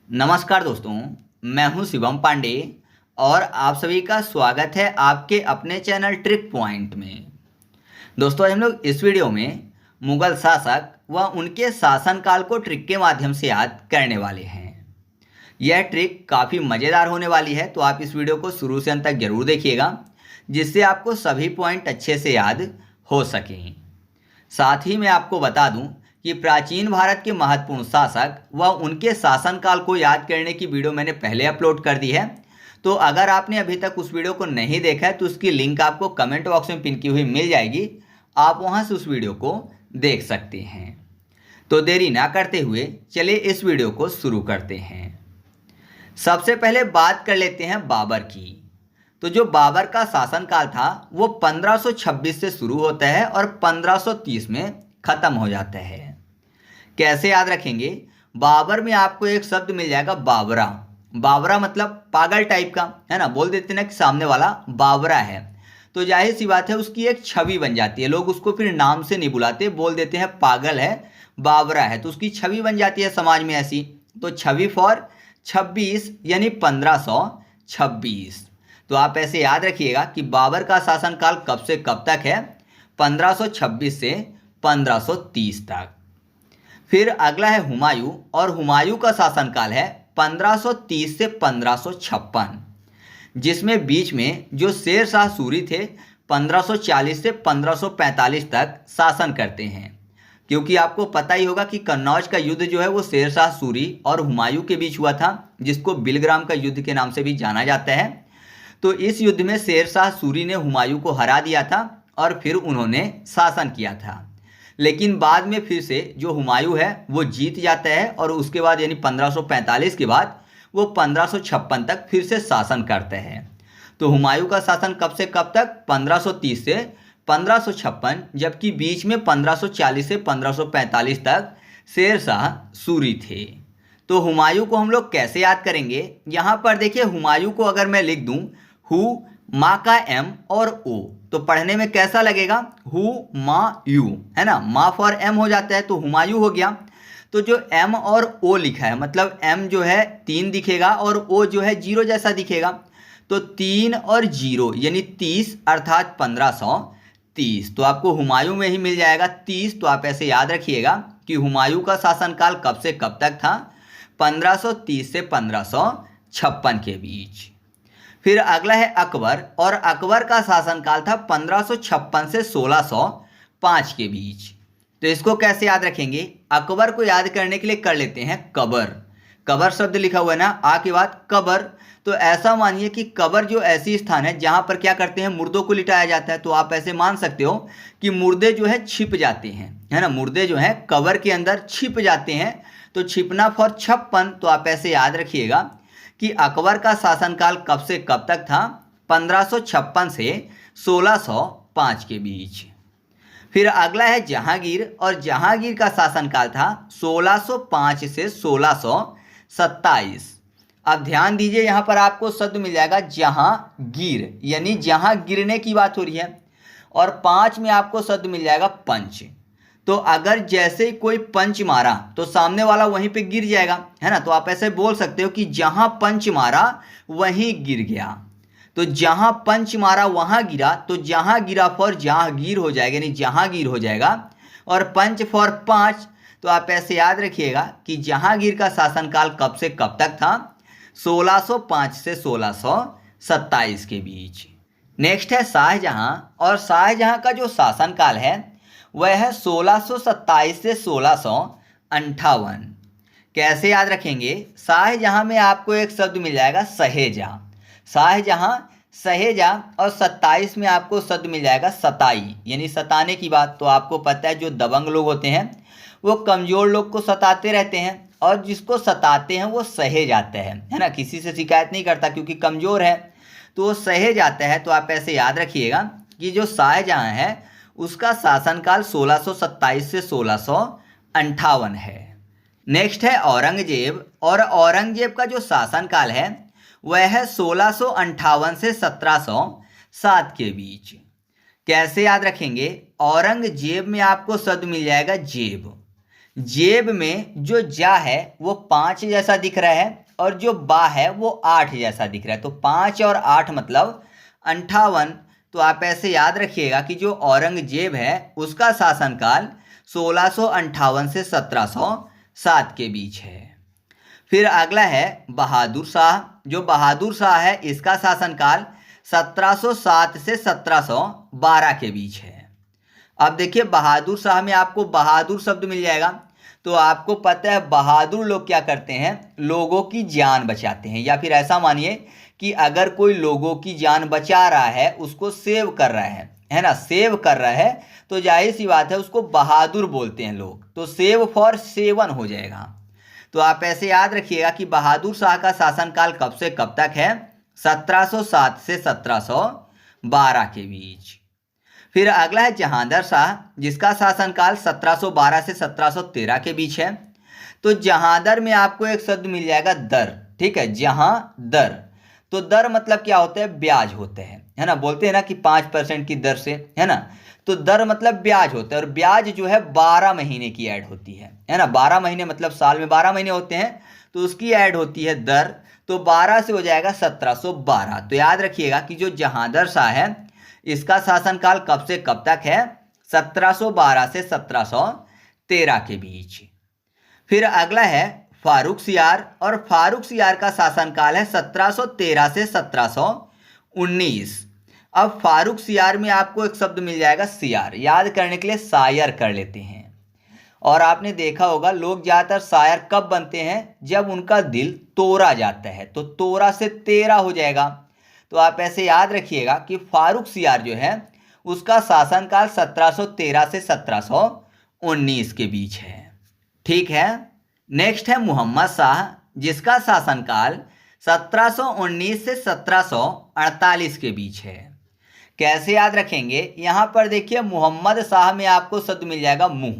नमस्कार दोस्तों, मैं हूं शिवम पांडे और आप सभी का स्वागत है आपके अपने चैनल ट्रिक पॉइंट में। दोस्तों, आज हम लोग इस वीडियो में मुगल शासक व उनके शासनकाल को ट्रिक के माध्यम से याद करने वाले हैं। यह ट्रिक काफ़ी मज़ेदार होने वाली है, तो आप इस वीडियो को शुरू से अंत तक जरूर देखिएगा, जिससे आपको सभी पॉइंट अच्छे से याद हो सकें। साथ ही मैं आपको बता दूं कि प्राचीन भारत के महत्वपूर्ण शासक व उनके शासनकाल को याद करने की वीडियो मैंने पहले अपलोड कर दी है। तो अगर आपने अभी तक उस वीडियो को नहीं देखा है तो उसकी लिंक आपको कमेंट बॉक्स में पिन की हुई मिल जाएगी, आप वहां से उस वीडियो को देख सकते हैं। तो देरी ना करते हुए चलिए इस वीडियो को शुरू करते हैं। सबसे पहले बात कर लेते हैं बाबर की। तो जो बाबर का शासनकाल था वो 1526 से शुरू होता है और 1530 में ख़त्म हो जाता है। कैसे याद रखेंगे? बाबर में आपको एक शब्द मिल जाएगा बाबरा। बाबरा मतलब पागल टाइप का, है ना। बोल देते ना कि सामने वाला बाबरा है, तो जाहिर सी बात है उसकी एक छवि बन जाती है। लोग उसको फिर नाम से नहीं बुलाते, बोल देते हैं पागल है, बाबरा है, तो उसकी छवि बन जाती है समाज में ऐसी। तो छवि फॉर 26 यानी 1526। तो आप ऐसे याद रखिएगा कि बाबर का शासनकाल कब से कब तक है? 1526 से 1530 तक। फिर अगला है हुमायूं, और हुमायूं का शासनकाल है 1530 से 1556, जिसमें बीच में जो शेर शाह सूरी थे 1540 से 1545 तक शासन करते हैं। क्योंकि आपको पता ही होगा कि कन्नौज का युद्ध जो है वो शेर शाह सूरी और हुमायूं के बीच हुआ था, जिसको बिलग्राम का युद्ध के नाम से भी जाना जाता है। तो इस युद्ध में शेर शाह सूरी ने हुमायूं को हरा दिया था और फिर उन्होंने शासन किया था। लेकिन बाद में फिर से जो हुमायूं है वो जीत जाता है और उसके बाद यानी 1545 के बाद वो 1556 तक फिर से शासन करते हैं। तो हुमायूं का शासन कब से कब तक? 1530 से 1556, जबकि बीच में 1540 से 1545 तक शेर शाह सूरी थे। तो हुमायूं को हम लोग कैसे याद करेंगे? यहाँ पर देखिए, हुमायूं को अगर मैं लिख दूँ हु माँ का एम और ओ, तो पढ़ने में कैसा लगेगा? हु मा यू, है ना। माँ फॉर एम हो जाता है तो हुमायूं हो गया। तो जो एम और ओ लिखा है, मतलब एम जो है 3 दिखेगा और ओ जो है 0 जैसा दिखेगा। तो 3 और 0 यानी 30 अर्थात 1530। तो आपको हुमायूं में ही मिल जाएगा 30। तो आप ऐसे याद रखिएगा कि हुमायूं का शासनकाल कब से कब तक था? 1530 से 1556 के बीच। फिर अगला है अकबर, और अकबर का शासनकाल था 1556 से 1605 के बीच। तो इसको कैसे याद रखेंगे? अकबर को याद करने के लिए कर लेते हैं कबर। कबर शब्द लिखा हुआ है ना, आ के बाद कबर। तो ऐसा मानिए कि कबर जो ऐसी स्थान है जहां पर क्या करते हैं, मुर्दों को लिटाया जाता है। तो आप ऐसे मान सकते हो कि मुर्दे जो है छिप जाते हैं, है ना। मुर्दे जो है कबर के अंदर छिप जाते हैं। तो छिपना फॉर 56। तो आप ऐसे याद रखिएगा कि अकबर का शासनकाल कब से कब तक था? 1556 से 1605 के बीच। फिर अगला है जहांगीर, और जहांगीर का शासनकाल था 1605 से 1627। अब ध्यान दीजिए, यहाँ पर आपको शब्द मिल जाएगा जहांगीर, यानी जहां गिरने की बात हो रही है। और 5 में आपको शब्द मिल जाएगा पंच। तो अगर जैसे ही कोई पंच मारा तो सामने वाला वहीं पे गिर जाएगा, है ना। तो आप ऐसे बोल सकते हो कि जहां पंच मारा वहीं गिर गया। तो जहां पंच मारा वहां गिरा, तो जहां गिरा फॉर जहांगीर हो जाएगा, यानी जहांगीर हो जाएगा। और पंच फॉर 5। तो आप ऐसे याद रखिएगा कि जहांगीर का शासनकाल कब से कब तक था? 1605 से 1627 के बीच। नेक्स्ट है शाहजहां, और शाहजहां का जो शासनकाल है वह है 1627 से 1658। कैसे याद रखेंगे? शाहजहां में आपको एक शब्द मिल जाएगा सहेजा। शाहजहां सहेजा, और 27 में आपको शब्द मिल जाएगा सताई, यानी सताने की बात। तो आपको पता है जो दबंग लोग होते हैं वो कमज़ोर लोग को सताते रहते हैं, और जिसको सताते हैं वो सहे जाता है ना। किसी से शिकायत नहीं करता क्योंकि कमज़ोर है, तो वो सहे जाता है। तो आप ऐसे याद रखिएगा कि जो शाहजहां है उसका शासनकाल 1627 से 1658 है। नेक्स्ट है औरंगजेब, और औरंगजेब का जो शासनकाल है वह है 1658 से 1707 के बीच। कैसे याद रखेंगे? औरंगजेब में आपको शब्द मिल जाएगा जेब। जेब में जो जा है वो 5 जैसा दिख रहा है और जो बा है वो 8 जैसा दिख रहा है, तो 5 और 8 मतलब 58। तो आप ऐसे याद रखिएगा कि जो औरंगजेब है उसका शासनकाल 1658 से 1707 के बीच है। फिर अगला है बहादुर शाह। जो बहादुर शाह है इसका शासनकाल 1707 से 1712 के बीच है। अब देखिए बहादुर शाह में आपको बहादुर शब्द मिल जाएगा, तो आपको पता है बहादुर लोग क्या करते हैं, लोगों की जान बचाते हैं, या फिर ऐसा मानिए कि अगर कोई लोगों की जान बचा रहा है, उसको सेव कर रहा है ना, सेव कर रहा है, तो जाहिर सी बात है उसको बहादुर बोलते हैं लोग, तो सेव फॉर सेवन हो जाएगा। तो आप ऐसे याद रखिएगा कि बहादुर शाह का शासनकाल कब से कब तक है, 1707 से 1712 के बीच। फिर अगला है जहांगीर शाह, जिसका शासनकाल 1712 से 1713 के बीच है। तो जहांगीर में आपको एक शब्द मिल जाएगा दर, ठीक है, जहांदर। तो दर मतलब क्या होता है, ब्याज होते हैं, है ना, बोलते हैं ना कि 5% की दर से, है ना, तो दर मतलब ब्याज होता है, और ब्याज जो है 12 महीने की ऐड होती है ना, 12 महीने मतलब साल में 12 महीने होते हैं, तो उसकी ऐड होती है दर, तो 12 से हो जाएगा 1712। तो याद रखिएगा कि जो जहांगीर शाह है इसका शासनकाल कब से कब तक है, 1712 से 1713 के बीच। फिर अगला है फारूक सियार, और फारूक सियार का शासनकाल है 1713 से 1719। अब फारूक सियार में आपको एक शब्द मिल जाएगा सियार, याद करने के लिए शायर कर लेते हैं। और आपने देखा होगा लोग ज़्यादातर शायर कब बनते हैं, जब उनका दिल तोड़ा जाता है, तो तोड़ा से तेरा हो जाएगा। तो आप ऐसे याद रखिएगा कि फारूक सियार जो है उसका शासनकाल 1713 से 1719 के बीच है, ठीक है। नेक्स्ट है मोहम्मद शाह, जिसका शासनकाल 1719 से 1748 के बीच है। कैसे याद रखेंगे, यहाँ पर देखिए मोहम्मद शाह में आपको शब्द मिल जाएगा मुंह,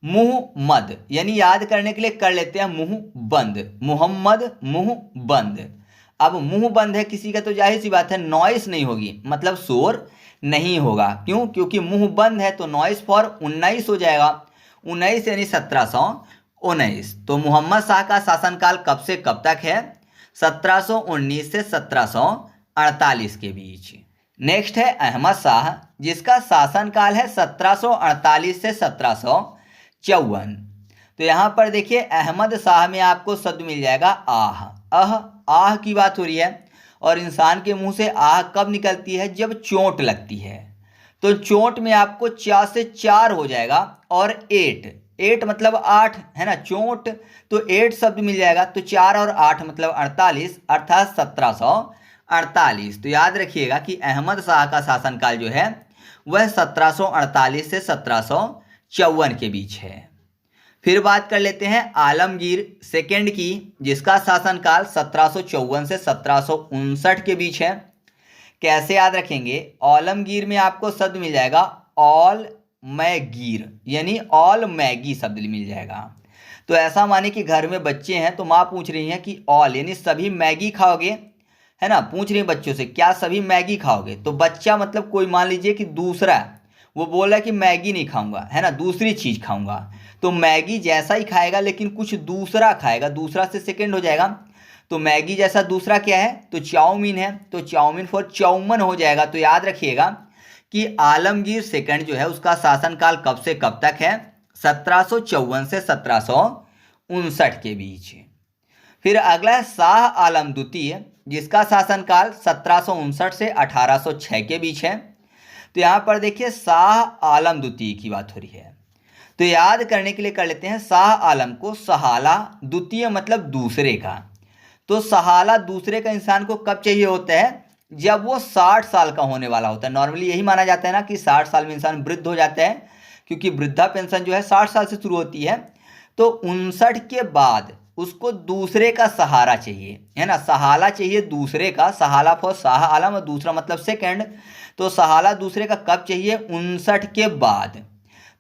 मुंह मद, यानी याद करने के लिए कर लेते हैं मुंह बंद, मोहम्मद मुंह बंद। अब मुंह बंद है किसी का तो जाहिर सी बात है नॉइस नहीं होगी, मतलब शोर नहीं होगा, क्यों, क्योंकि मुंह बंद है तो नॉइस फॉर 19 हो जाएगा, 19 यानी 1719। तो मोहम्मद शाह का शासनकाल कब से कब तक है, 1719 से 1748 के बीच। नेक्स्ट है अहमद शाह, जिसका शासनकाल है 1748 से 1754। तो यहाँ पर देखिए अहमद शाह में आपको शब्द मिल जाएगा आह, आह की बात हो रही है, और इंसान के मुंह से आह कब निकलती है, जब चोट लगती है, तो चोट में आपको 4 से 4 हो जाएगा, और 8 मतलब 8 है ना, चोट, तो 8 शब्द मिल जाएगा, तो 4 और 8 मतलब 48, अर्थात 1748। तो याद रखिएगा कि अहमद शाह का शासनकाल जो है वह 1748 से 1754 के बीच है। फिर बात कर लेते हैं आलमगीर सेकंड की, जिसका शासनकाल 1754 से 1759 के बीच है। कैसे याद रखेंगे, आलमगीर में आपको शब्द मिल जाएगा ऑल मैगीर, यानी ऑल मैगी शब्द मिल जाएगा। तो ऐसा माने कि घर में बच्चे हैं तो माँ पूछ रही हैं कि ऑल यानी सभी मैगी खाओगे, है ना, पूछ रही है बच्चों से क्या सभी मैगी खाओगे, तो बच्चा मतलब कोई मान लीजिए कि दूसरा वो बोल रहा है कि मैगी नहीं खाऊंगा, है ना, दूसरी चीज़ खाऊंगा, तो मैगी जैसा ही खाएगा लेकिन कुछ दूसरा खाएगा, दूसरा से सेकंड हो जाएगा, तो मैगी जैसा दूसरा क्या है, तो चाउमीन है, तो चाउमीन फॉर चौमन हो जाएगा। तो याद रखिएगा कि आलमगीर सेकंड जो है उसका शासनकाल कब से कब तक है, 1754 से 1759 के बीच। फिर अगला है शाह आलम द्वितीय, जिसका शासनकाल 1759 से 1806 के बीच है। तो यहाँ पर देखिए शाह आलम द्वितीय की बात हो रही है, तो याद करने के लिए कर लेते हैं शाह आलम को सहाला, द्वितीय मतलब दूसरे का, तो सहाला दूसरे का इंसान को कब चाहिए होता है, जब वो 60 साल का होने वाला होता है। नॉर्मली यही माना जाता है ना कि 60 साल में इंसान वृद्ध हो जाता है, क्योंकि वृद्धा पेंशन जो है 60 साल से शुरू होती है, तो 59 के बाद उसको दूसरे का सहारा चाहिए, है ना, सहाला चाहिए दूसरे का, सहाला फॉर शाह आलम और दूसरा मतलब सेकंड, तो सहाला दूसरे का कब चाहिए, 59 के बाद।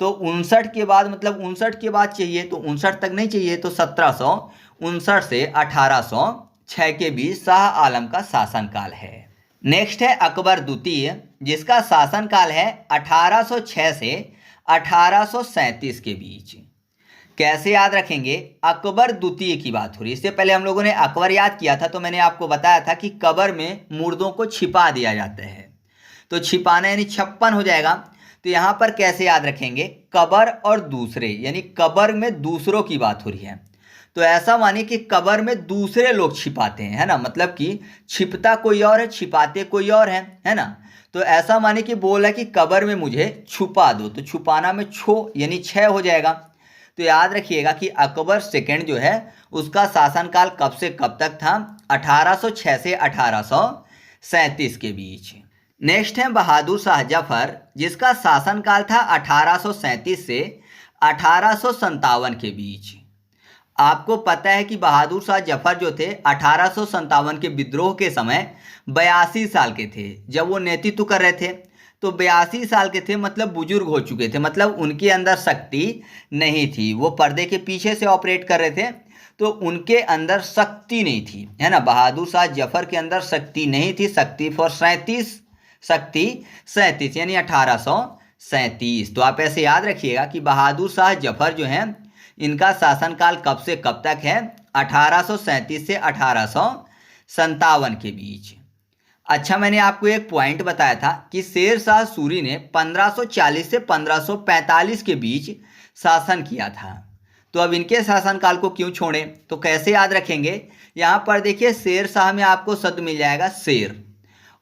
तो 59 के बाद मतलब 59 के बाद चाहिए, तो 59 तक नहीं चाहिए, तो 1759 से 1806 के बीच शाह आलम का शासनकाल है। नेक्स्ट है अकबर द्वितीय, जिसका शासनकाल है 1806 से 1837 के बीच। कैसे याद रखेंगे? अकबर द्वितीय की बात हो रही है। इससे पहले हम लोगों ने अकबर याद किया था, तो मैंने आपको बताया था कि कब्र में मुर्दों को छिपा दिया जाता है, तो छिपाना यानी 56 हो जाएगा। तो यहाँ पर कैसे याद रखेंगे? कब्र और दूसरे, यानी कब्र में दूसरों की बात हो रही है, तो ऐसा मानिए कि कब्र में दूसरे लोग छिपाते हैं, है ना, मतलब कि छिपता कोई और है, छिपाते कोई और है ना। तो ऐसा मानिए कि बोला कि कब्र में मुझे छुपा दो, तो छुपाना में छो यानी 6 हो जाएगा। तो याद रखिएगा कि अकबर सेकंड जो है उसका शासनकाल कब से कब तक था? 1806 से 1837 के बीच। नेक्स्ट है बहादुर शाह जफर, जिसका शासनकाल था 1837 से 1857 के बीच। आपको पता है कि बहादुर शाह जफर जो थे 1857 के विद्रोह के समय 82 साल के थे जब वो नेतृत्व कर रहे थे। तो 82 साल के थे मतलब बुजुर्ग हो चुके थे, मतलब उनके अंदर शक्ति नहीं थी, वो पर्दे के पीछे से ऑपरेट कर रहे थे, तो उनके अंदर शक्ति नहीं थी, है ना। बहादुर शाह जफर के अंदर शक्ति नहीं थी, शक्ति 37 यानी 1837। तो आप ऐसे याद रखिएगा कि बहादुर शाह जफर जो हैं इनका शासनकाल कब से कब तक है? 1837 से 1857 के बीच। अच्छा, मैंने आपको एक पॉइंट बताया था कि शेर शाह सूरी ने 1540 से 1545 के बीच शासन किया था, तो अब इनके शासनकाल को क्यों छोड़ें? तो कैसे याद रखेंगे? यहाँ पर देखिए शेर शाह में आपको शब्द मिल जाएगा शेर,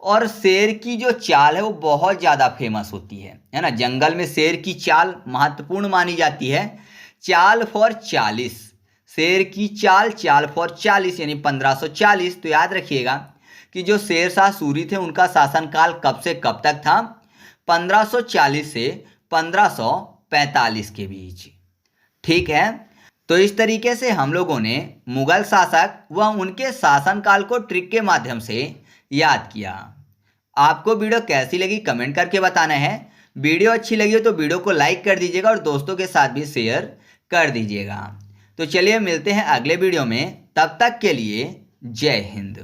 और शेर की जो चाल है वो बहुत ज़्यादा फेमस होती है ना। जंगल में शेर की चाल महत्वपूर्ण मानी जाती है, चाल फॉर 40, शेर की चाल फॉर 40 यानी 1540। तो याद रखिएगा कि जो शेर शाह सूरी थे उनका शासनकाल कब से कब तक था? 1540 से 1545 के बीच। ठीक है, तो इस तरीके से हम लोगों ने मुगल शासक व उनके शासनकाल को ट्रिक के माध्यम से याद किया। आपको वीडियो कैसी लगी कमेंट करके बताना है। वीडियो अच्छी लगी हो तो वीडियो को लाइक कर दीजिएगा और दोस्तों के साथ भी शेयर कर दीजिएगा। तो चलिए मिलते हैं अगले वीडियो में, तब तक के लिए जय हिंद।